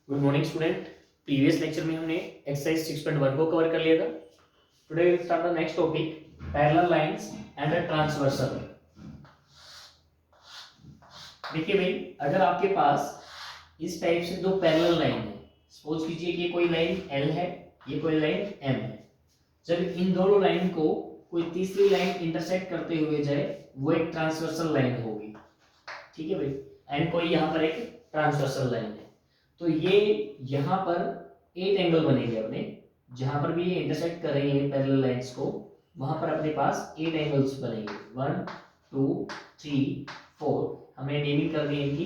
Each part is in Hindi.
Good morning student. Previous lecture में हमने एक्सरसाइज 6.1 को कवर कर लिया था। Today we will start the next topic, parallel lines and transversal. देखिए भाई, अगर आपके पास इस टाइप से दो पैरेलल लाइन है, सपोज कीजिए कि कोई लाइन L है, ये कोई लाइन M है। जब इन दोनों लाइन को कोई तीसरी लाइन इंटरसेक्ट करते हुए जाए, वो एक ट्रांसवर्सल लाइन होगी। ठीक है भाई, एंड कोई यहाँ पर एक ट्रांसवर्सल लाइन है, तो ये यहाँ पर 8 एंगल बनेंगे अपने। जहां पर भी ये इंटरसेक्ट कर रही है पैरेलल लाइंस को, वहां पर अपने पास 8 एंगल्स बनेंगे। 1 2 3 4, हमने नेमिंग कर दी इनकी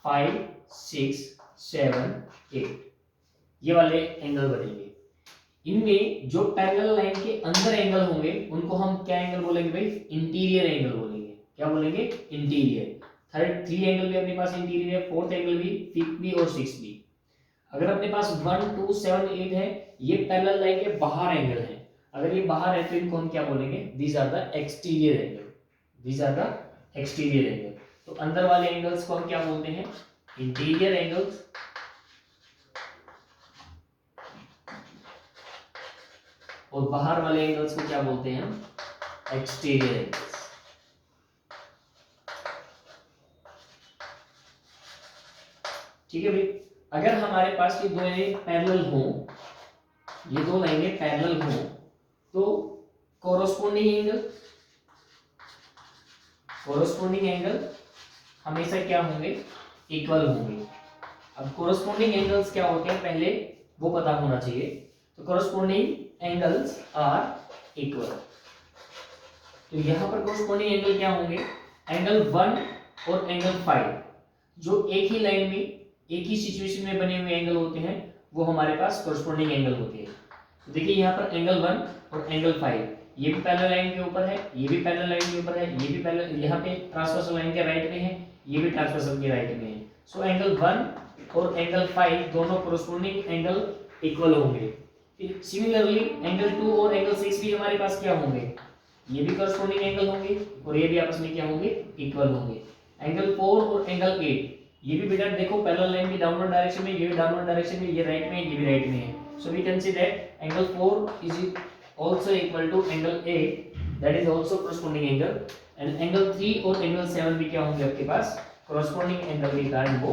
5 6 7 8, ये वाले एंगल बनेंगे। इनमें जो पैरेलल लाइन के अंदर एंगल होंगे उनको हम क्या एंगल बोलेंगे भाई? इंटीरियर एंगल बोलेंगे। क्या बोलेंगे? इंटीरियर। थर्ड 3 एंगल भी अपने पास इंटीरियर है, फोर्थ एंगल भी, फिफ्थ भी और सिक्स्थ भी। अगर अपने पास 1 2 7 8 है, ये पैरेलल लाइन के बाहर एंगल है। अगर ये बाहर है तो इनको हम क्या बोलेंगे? These are the exterior angle. These are the exterior angle. तो अंदर वाले एंगल्स को हम क्या बोलते हैं? Interior angles. और बाहर वाले एंगल्स को क्या बोलते हैं हम? Exterior angles. ठीक है भाई, अगर हमारे पास ये दो लाइनें पैरेलल हो, ये दो लाइनें पैरेलल हो, तो कोरोस्पोंडिंग एंगल हमेशा क्या होंगे? इक्वल होंगे। अब कोरोस्पोंडिंग एंगल्स क्या होते हैं पहले वो पता होना चाहिए। तो कोरोस्पोंडिंग एंगल्स आर इक्वल। तो यहां पर कोरोस्पोंडिंग एंगल क्या होंगे? एंगल 1 और एंगल 5, जो एक ही लाइन में एक ही सिचुएशन में बने हुए एंगल होते हैं, वो हमारे पास कोरोस्पोंडिंग एंगल होते हैं। तो देखिए यहाँ पर एंगल 1 और एंगल 5, ये भी पैरेलल लाइन के ऊपर है, ये भी पैरेलल लाइन के ऊपर है, ये भी पैरेलल, यहाँ पे ट्रांसवर्सल लाइन के राइट में है, ये भी ट्रांसवर्सल के राइट में है। सो एंगल 1 और एंगल 5 दोनों कोरोस्पोंडिंग एंगल इक्वल होंगे। सिमिलरली एंगल 2 और एंगल 6 भी हमारे पास क्या होंगे? ये भी कोरोस्पोंडिंग एंगल होंगे और ये भी आपस में क्या होंगे? इक्वल होंगे। एंगल 4 और एंगल 8, ये भी बेटा देखो पैरेलल लाइन की डाउनवर्ड डायरेक्शन में, ये भी डाउनवर्ड डायरेक्शन में, ये राइट में है, ये भी राइट में है। So we can see that angle 4 is also equal to angle 8, that is also corresponding angle, and angle 3 और angle 7 भी क्या होंगे आपके पास? corresponding angle के कारण वो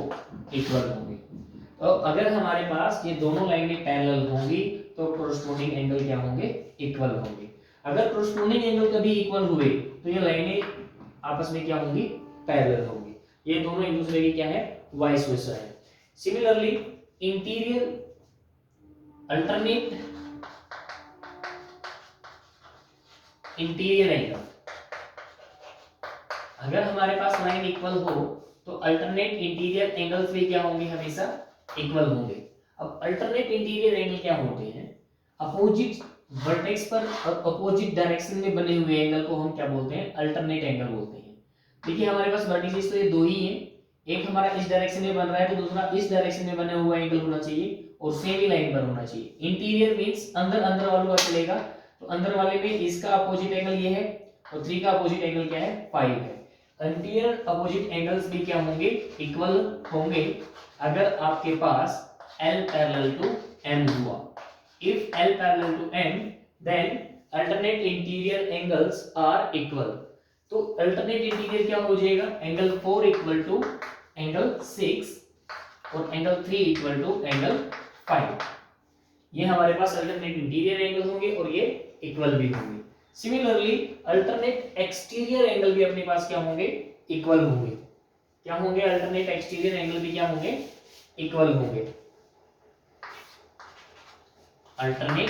इक्वल होंगे। तो अगर हमारे पास ये दोनों लाइनें पैरेलल होंगी तो corresponding angle क्या होंगे? इक्वल होंगे। अगर corresponding angle कभी इक्वल हुए तो ये लाइनें आपस में क्या होंगी? पैरेलल होंगी। ये दोनों एक दूसरे की क्या है? वाइस वर्सा है। Similarly interior alternate interior angle, अगर हमारे पास लाइन इक्वल हो तो अल्टरनेट इंटीरियर एंगल्स भी क्या होंगे? हमेशा इक्वल होंगे। अब अल्टरनेट इंटीरियर एंगल क्या होते हैं? अपोजिट वर्टेक्स पर और अपोजिट डायरेक्शन में बने हुए एंगल को हम क्या बोलते हैं? अल्टरनेट एंगल बोलते हैं। देखिए हमारे पास वर्टिसेस तो ये दो ही हैं, एक हमारा इस डायरेक्शन में बन रहा है तो दूसरा इस डायरेक्शन में बना हुआ एंगल होना चाहिए और सेम ही लाइन पर होना चाहिए। इंटीरियर मींस अंदर अंदर वालों का चलेगा, तो अंदर वाले में इसका अपोजिट एंगल ये है और 3 का अपोजिट एंगल क्या है? 5 है। इंटीरियर अपोजिट एंगल्स भी क्या होंगे? इक्वल होंगे अगर आपके पास L पैरेलल टू M हुआ। If L parallel to M, then alternate interior angles are equal. तो अल्टरनेट इंटीरियर क्या हो जाएगा? एंगल 4 इक्वल टू एंगल 6 और एंगल 3 इक्वल टू एंगल 5। ये हमारे पास अल्टरनेट इंटीरियर एंगल होंगे और ये इक्वल भी होंगे। सिमिलरली अल्टरनेट एक्सटीरियर एंगल भी अपने पास क्या होंगे? इक्वल होंगे। क्या होंगे? अल्टरनेट एक्सटीरियर एंगल भी क्या होंगे? इक्वल होंगे। अल्टरनेट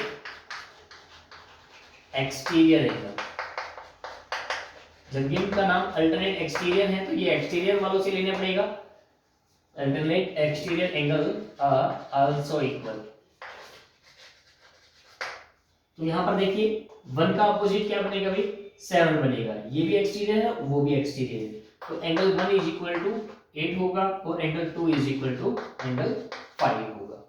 एक्सटीरियर एंगल, जब इनका नाम अल्टरनेट एक्सटीरियर है तो ये एक्सटीरियर वालों से लेना पड़ेगा। Alternate exterior angle are also equal. तो यहां पर देखिए 1 का अपोजिट क्या बनेगा भाई? 7 बनेगा। ये भी एक्सटीरियर है, वो भी एक्सटीरियर है, तो एंगल 1 इज इक्वल टू 8 होगा और angle 2 is equal to angle 5 होगा।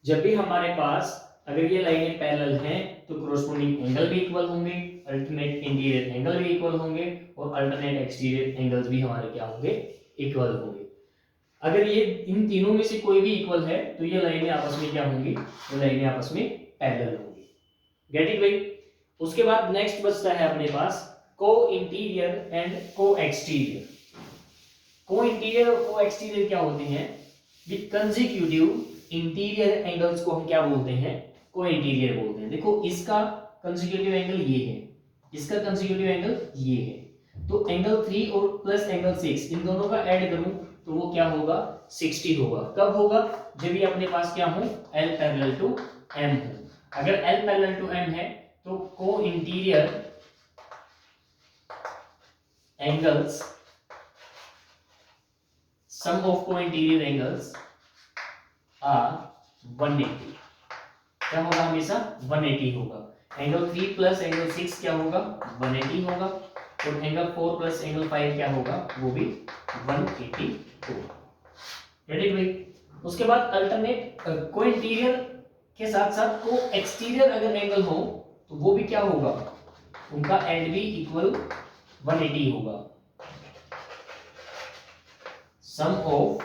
जब भी हमारे पास अगर ये लाइनें पैरेलल हैं तो कोरोस्पोंडिंग एंगल भी इक्वल होंगे, अल्टरनेट इंटीरियर एंगल भी इक्वल होंगे और अल्टरनेट एक्सटीरियर एंगल्स भी हमारे क्या होंगे? इक्वल होंगे। अगर ये इन तीनों में से कोई भी इक्वल है तो ये लाइनें आपस में क्या होंगी, ये लाइनें आपस में पैरेलल होंगी। गेट इट भाई। उसके बाद नेक्स्ट बचता है अपने पास को इंटीरियर एंड को एक्सटीरियर। को इंटीरियर और को एक्सटीरियर क्या होते हैं, विद कंसेक्यूटिव इंटीरियर एंगल्स को हम क्या बोलते हैं, को इंटीरियर बोलते हैं। देखो इसका कंसेक्यूटिव एंगल ये है, इसका कंसेक्यूटिव एंगल ये है, तो एंगल 3 और प्लस एंगल 6 इन दोनों का ऐड करूं तो वो क्या होगा, 60 होगा। कब होगा, जब ये अपने पास क्या हो, L पैरेलल टू M हो। अगर L पैरेलल टू M है तो को इंटीरियर एंगल्स, सम ऑफ को इंटीरियर एंगल्स आर 180। क्या होगा, हमेशा 180 होगा। एंगल 3 प्लस एंगल 6 क्या होगा, 180 होगा, और एंगल 4 प्लस एंगल 5 क्या होगा, वो भी 180 होगा। रेडी भाई। उसके बाद अल्टरनेट को इंटीरियर के साथ साथ को एक्सटीरियर अगर एंगल हो तो वो भी क्या होगा, उनका एंड भी इक्वल 180 होगा। Sum of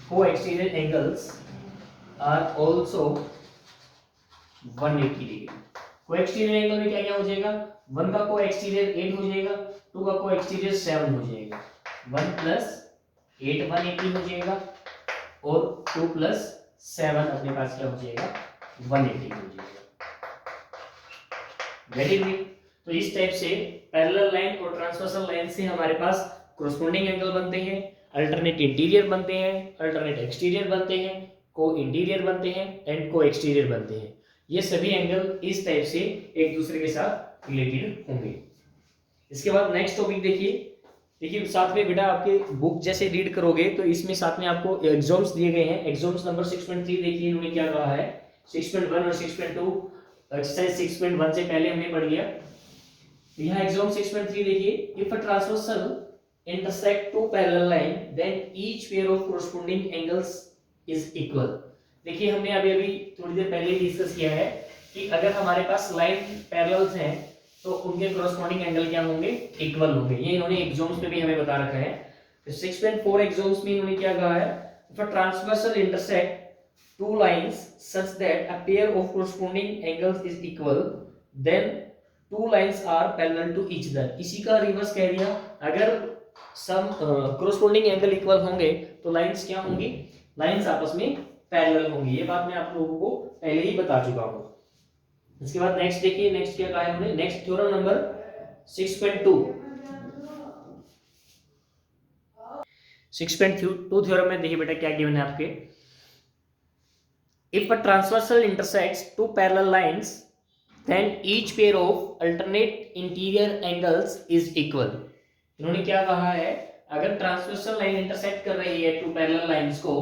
co-exterior angles are also 180 degree. Co-exterior angle में क्या क्या हो जाएगा, 1 का को एक्सटीरियर 8 हो जाएगा, 2 का को एक्सटीरियर 7 हो जाएगा, 1 प्लस 8 180 हो जाएगा, और 2 प्लस 7 अपने पास क्या हो जाएगा, 180 हो जाएगा। Very good. तो इस टाइप से पैरेलल लाइन और ट्रांसवर्सल लाइन से हमारे पास कोरोस्पोंडिंग एंगल बनते हैं, अल्टरनेट इंटीरियर बनते हैं, अल्टरनेट एक्सटीरियर बनते हैं, को इंटीरियर बनते हैं एंड को एक्सटीरियर बनते हैं। ये सभी एंगल इस टाइप से एक दूसरे के साथ रिलेटेड होंगे। इसके बाद नेक्स्ट टॉपिक देखिए साथ में बेटा आपके बुक जैसे रीड करोगे तो इसमें साथ में आपको एग्जाम्स दिए गए हैं। एग्जाम्स नंबर 6.3 देखिए इन्होंने क्या कहा है, 6.1 और 6.2 एक्सरसाइज 6.1 से पहले हमने पढ़ लिया। यहाँ एग्जाम 6.3 देखिए, if a transversal intersect two parallel line then each pair of corresponding angles is equal। देखिए हमने अभी थोड़ी देर पहले डिस्कस किया है कि अगर हमारे पास लाइन पैरेलल्स हैं तो उनके corresponding एंगल क्या होंगे, इक्वल होंगे। ये इन्होंने एग्जाम्स में भी हमें बता रखा है। तो 6.4 एग्जाम्स में इन्होंने क्या कहा है, if a transversal intersect two lines such that a pair of corresponding angles is equal then two lines are parallel to each other। इसी का रिवर्स कह दिया, अगर सम कोरोस्पोंडिंग एंगल इक्वल होंगे तो लाइंस क्या होंगी, लाइंस आपस में पैरेलल होंगी। ये बात मैं आप लोगों को पहले ही बता चुका हूं। इसके बाद नेक्स्ट देखिए, नेक्स्ट क्या कहा है हमने, नेक्स्ट थ्योरम नंबर 6.2 थ्योरम में देखिए बेटा क्या गिवन है आपके, if a transversal intersects two parallel lines then each pair of alternate interior angles is equal. इन्होंने क्या कहा है, अगर ट्रांसवर्सल लाइन इंटरसेक्ट कर रही है टू पैरेलल लाइंस को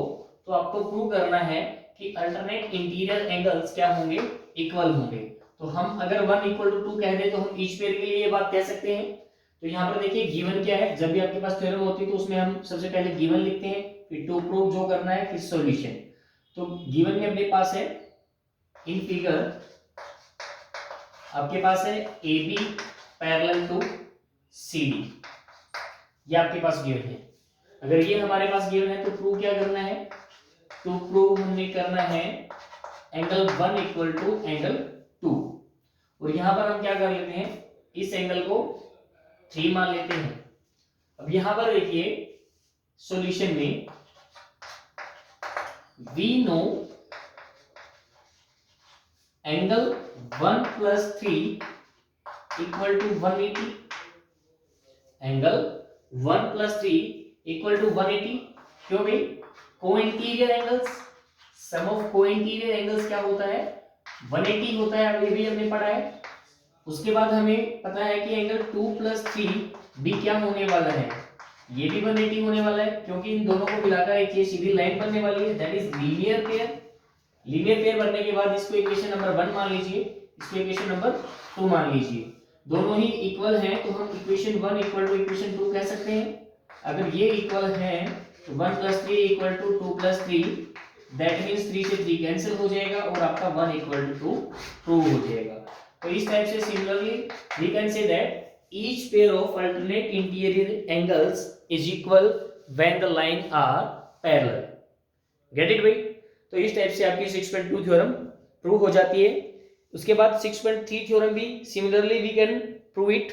तो आपको प्रूव करना है कि अल्टरनेट इंटीरियर एंगल्स क्या होंगे, इक्वल होंगे। तो हम अगर 1 = 2 कह दें तो हम ईच पेयर के लिए ये बात कह सकते हैं। तो यहाँ पर देखिए गिवन क्या है, जब भी आपके पास थ्योरम होती है तो उसमें हम सबसे पहले गिवन लिखते हैं, फिर टू प्रूव जो करना है, फिर सॉल्यूशन। तो गिवन में अपने पास है इन फिगर आपके पास है AB पैरेलल टू CD, ये आपके पास गिवन है। अगर ये हमारे पास गिवन है तो प्रूव क्या करना है, तो प्रूव हमने करना है एंगल 1 = एंगल 2, और यहां पर हम क्या कर लेते हैं, इस एंगल को 3 मान लेते हैं। अब यहां पर देखिए सॉल्यूशन में वी नो एंगल 1 + 3 = 180, एंगल 1 + 3 = 180। क्यों भाई, को इंटीरियर एंगल्स, सम ऑफ को इंटीरियर एंगल्स क्या होता है, 180 होता है, अभी भी हमने पढ़ा है। उसके बाद हमें पता है कि एंगल 2 + 3 भी क्या होने वाला है, ये भी 180 होने वाला है, क्योंकि इन दोनों को मिलाकर एक ये सीधी लाइन बनने वाली है, that is linear pair. Linear pair बनने के बाद इसको इक्वेशन नंबर 1 मान लीजिए, इसको इक्वेशन नंबर 2 मान लीजिए। दोनों ही इक्वल हैं तो हम इक्वेशन 1 = इक्वेशन 2 कह सकते हैं। अगर ये इक्वल है तो 1 + 3 = 2 + 3, दैट मींस 3 से 3 कैंसिल हो जाएगा और आपका 1 = 2 प्रूव हो जाएगा। तो इस टाइप से similarly we can say that each pair of alternate interior angles is equal when the line are parallel. Get it भाई? तो इस टाइप से आपकी 6.2 थ्योरम प्रूव हो जाती है। उसके बाद 6.3 थ्योरम भी similarly we can prove it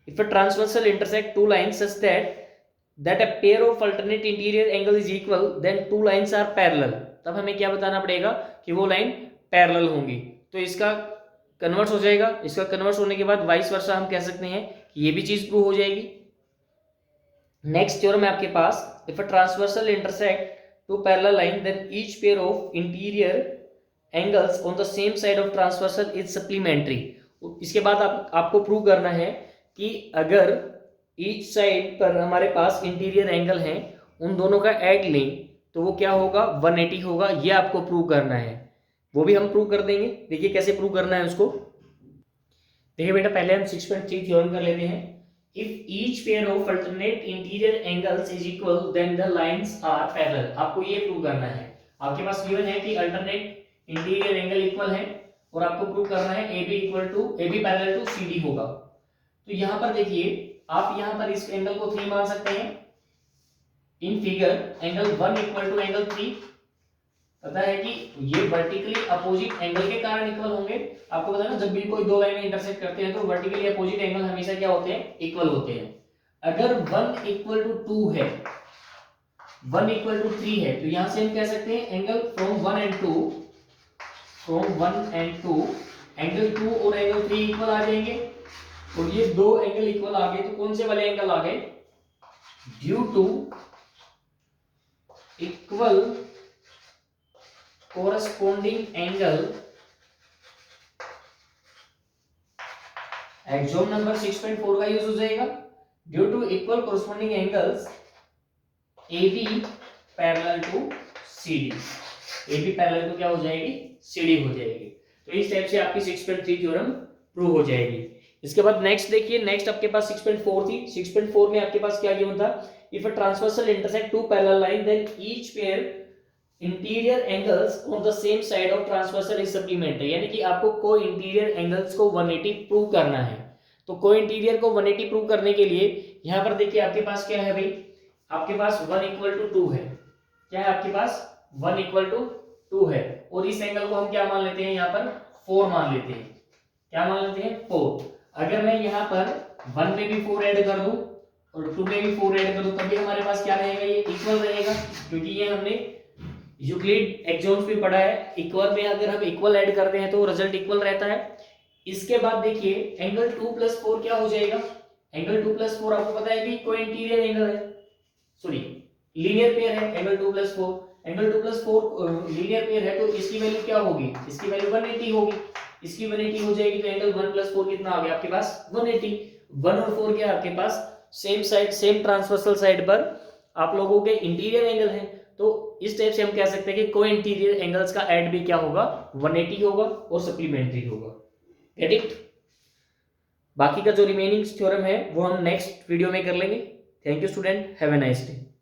if a transversal intersect two lines such that a pair of alternate interior angle is equal then two lines are parallel। तब हमें क्या बताना पड़ेगा कि वो लाइन पैरेलल होंगी। तो इसका कन्वर्स हो जाएगा, इसका कन्वर्स होने के बाद वाइस वर्सा हम कह सकते हैं कि ये भी चीज प्रूव हो जाएगी। नेक्स्ट थ्योरम है आपके पास, if a transversal intersect two parallel line then each pair of interior angles on the same side of transversal is supplementary. इसके बाद आपको प्रूव करना है कि अगर ईच साइड पर हमारे पास इंटीरियर एंगल है, उन दोनों का ऐड लें तो वो क्या होगा, 180 होगा। ये आपको प्रूव करना है, वो भी हम प्रूव कर देंगे। देखिए कैसे प्रूव करना है उसको। देखिए बेटा, पहले हम 6.3 थ्योरम कर लेते हैं। If each pair of alternate interior angles is equal then the lines are parallel. आपको ये प्रूव करना है। आपके पास गिवन है कि अल्टरनेट इंटीरियर एंगल इक्वल है और आपको प्रूव करना है AB पैरेलल टू CD होगा। तो यहाँ पर देखिए, आप यहाँ पर इस एंगल को 3 मान सकते हैं। In figure angle 1 equal to angle 3 पता है कि ये वर्टिकली अपोजिट एंगल के कारण इक्वल होंगे। आपको पता है ना, जब भी कोई दो लाइनें इंटरसेक्ट करते हैं तो वर्टिकली अपोजिट एंगल हमेशा क्या होते हैं, इक्वल होते हैं। अगर 1 इक्वल टू 2 है, 1 इक्वल टू 3 है, तो यहां से हम कह सकते हैं एंगल फ्रॉम 1 एंड 2 एंगल 2 और एंगल 3 इक्वल आ जाएंगे। और ये दो एंगल इक्वल आ गए, तो कौन से वाले एंगल आ गए, due to equal corresponding angle. Axiom number 6.4 का यूज हो जाएगा। Due to equal corresponding angles AB parallel to CD। AB parallel to क्या हो जाएगी, CD हो जाएगी। तो इस टाइप से आपकी 6.3 थ्योरम प्रूव हो जाएगी। इसके बाद नेक्स्ट देखिए, नेक्स्ट आपके पास 6.4 थी। 6.4 में आपके पास क्या गिवन था, if a transversal intersect two parallel line then each pair interior angles on the same side of transversal is supplementary. यानी कि आपको को इंटीरियर एंगल्स को 180 प्रूव करना है। तो को इंटीरियर को 180 प्रूव करने के लिए यहाँ पर देखिए आपके पास क्या है भाई, आपके पास 1 इक्वल टू 2 है। क्या है आपके पास, 1 इक्वल टू 2 है। और इस एंगल को हम क्या मान लेते हैं, यहाँ पर 4 मान लेते हैं। क्या मान लेते हैं, 4। अगर मैं यहाँ पर 1 में भी 4 ऐड कर दूं और 2 में भी 4 ऐड कर दूं, तभी हमारे पास क्या रहेगा, ये इक्वल रहेगा। क्योंकि ये हमने यूक्लिड एक्सोम्स भी पढ़ा है, इक्वल में अगर हम इक्वल ऐड करते हैं तो रिजल्ट इक्वल रहता है। इसके बाद देखिए एंगल 2 + 4 क्या हो जाएगा, एंगल 2 + 4 आपको पता है कि को इंटीरियर एंगल है, सॉरी लीनियर पेयर है। एंगल 2 + 4, एंगल 2 + 4 लीनियर पेयर है, तो इसकी वैल्यू क्या होगी, इसकी वैल्यू 180 होगी। इसकी 180 हो जाएगी, तो एंगल 1 + 4 कितना आ गया आपके पास, 180। 1 और 4 क्या आपके पास same side, same transversal side पर आप लोगों के इंटीरियर एंगल हैं। तो इस टाइप से हम कह सकते हैं कि को इंटीरियर एंगल्स का ऐड भी क्या होगा, 180 होगा और सप्लीमेंट्री होगा। Get it? बाकी का जो रिमेनिंग थ्योरम है वो हम नेक्स्ट वीडियो में कर लेंगे। Thank you student, have a nice day.